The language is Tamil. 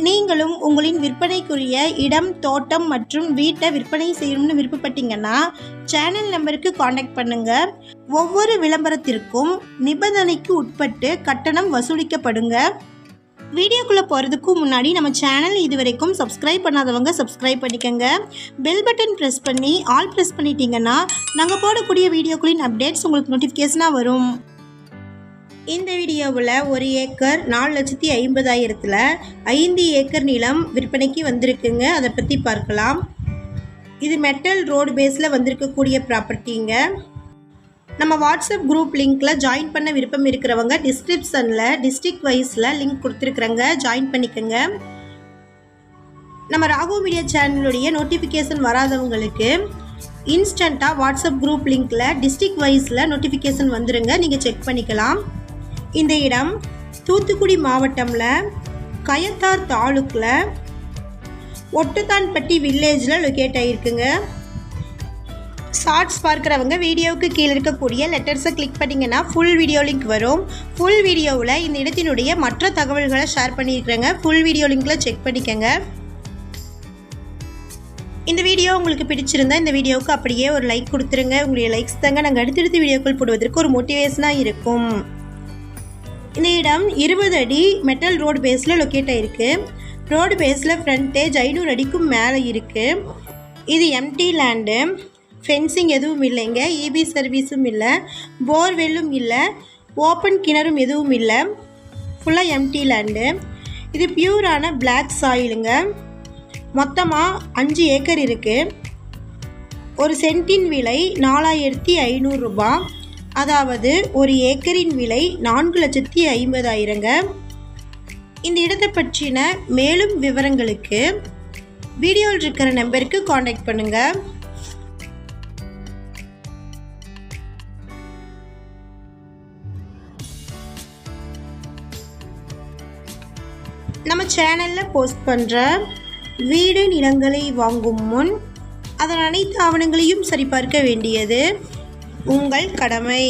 நீங்களும் உங்களின் விற்பனைக்குரிய இடம், தோட்டம் மற்றும் வீட்டை விற்பனை செய்யணும்னு விருப்பப்பட்டீங்கன்னா சேனல் நம்பருக்கு காண்டாக்ட் பண்ணுங்க. ஒவ்வொரு விளம்பரத்திற்கும் நிபந்தனைக்கு உட்பட்டு கட்டணம் வசூலிக்கப்படுங்க. வீடியோக்குள்ளே போகிறதுக்கு முன்னாடி நம்ம சேனல் இதுவரைக்கும் சப்ஸ்கிரைப் பண்ணாதவங்க சப்ஸ்கிரைப் பண்ணிக்கோங்க. பெல் பட்டன் ப்ரெஸ் பண்ணி ஆல் ப்ரெஸ் பண்ணிட்டீங்கன்னா நாங்கள் போடக்கூடிய வீடியோக்களின் அப்டேட்ஸ் உங்களுக்கு நோட்டிஃபிகேஷனாக வரும். இந்த வீடியோவில் 1 ஏக்கர் 4,50,000 5 ஏக்கர் நிலம் விற்பனைக்கு வந்திருக்குங்க. அதை பற்றி பார்க்கலாம். இது மெட்டல் ரோடு பேஸில் வந்திருக்கக்கூடிய ப்ராப்பர்ட்டிங்க. நம்ம வாட்ஸ்அப் குரூப் லிங்க்கில் ஜாயின் பண்ண விருப்பம் இருக்கிறவங்க டிஸ்கிரிப்ஷனில் டிஸ்ட்ரிக்ட் வைஸில் லிங்க் கொடுத்துருக்குறேங்க, ஜாயின் பண்ணிக்கோங்க. நம்ம ராகவ் மீடியா சேனலுடைய நோட்டிஃபிகேஷன் வராதவங்களுக்கு இன்ஸ்டண்ட்டாக வாட்ஸ்அப் குரூப் லிங்க்கில் டிஸ்ட்ரிக்ட் வைஸில் நோட்டிஃபிகேஷன் வந்துருங்க, நீங்கள் செக் பண்ணிக்கலாம். இந்த இடம் தூத்துக்குடி மாவட்டமில் கயத்தார் தாலுக்கில் ஒட்டுத்தான்பட்டி வில்லேஜில் லொக்கேட் ஆகிருக்குங்க. ஷார்ட்ஸ் பார்க்குறவங்க வீடியோவுக்கு கீழே இருக்கக்கூடிய லெட்டர்ஸை கிளிக் பண்ணிங்கன்னா ஃபுல் வீடியோ லிங்க் வரும். ஃபுல் வீடியோவில் இந்த இடத்தினுடைய மற்ற தகவல்களை ஷேர் பண்ணியிருக்கிறேங்க. ஃபுல் வீடியோ லிங்க்கில் செக் பண்ணிக்கோங்க. இந்த வீடியோ உங்களுக்கு பிடிச்சிருந்தா இந்த வீடியோவுக்கு அப்படியே ஒரு லைக் கொடுத்துருங்க. உங்களுடைய லைக்ஸ் தாங்க நாங்கள் அடுத்தடுத்து வீடியோக்கள் போடுவதற்கு ஒரு மோட்டிவேஷனாக இருக்கும். இந்த இடம் 20 அடி மெட்டல் ரோடு பேஸில் லொக்கேட் ஆகிருக்கு. ரோடு பேஸில் ஃப்ரண்டேஜ் 500 அடிக்கும் மேலே இருக்குது. இது எம்டி லேண்டு, ஃபென்சிங் எதுவும் இல்லைங்க, இபி சர்வீஸும் இல்லை, போர்வெல்லும் இல்லை, ஓப்பன் கிணறும் எதுவும் இல்லை, ஃபுல்லாக எம்டி லேண்டு. இது பியூரான பிளாக் சாயிலுங்க. மொத்தமாக 5 ஏக்கர் இருக்குது. ஒரு சென்ட்டின் விலை 4,500 ரூபாய். அதாவது ஒரு ஏக்கரின் விலை 4,50,000. இந்த இடத்தை பற்றின மேலும் விவரங்களுக்கு வீடியோவில் இருக்கிற நம்பருக்கு காண்டாக்ட் பண்ணுங்கள். நம்ம சேனலில் போஸ்ட் பண்ணுற வீடு நிலங்களை வாங்கும் முன் அதன் அனைத்து ஆவணங்களையும் சரிபார்க்க வேண்டியது உங்கள் கடமை.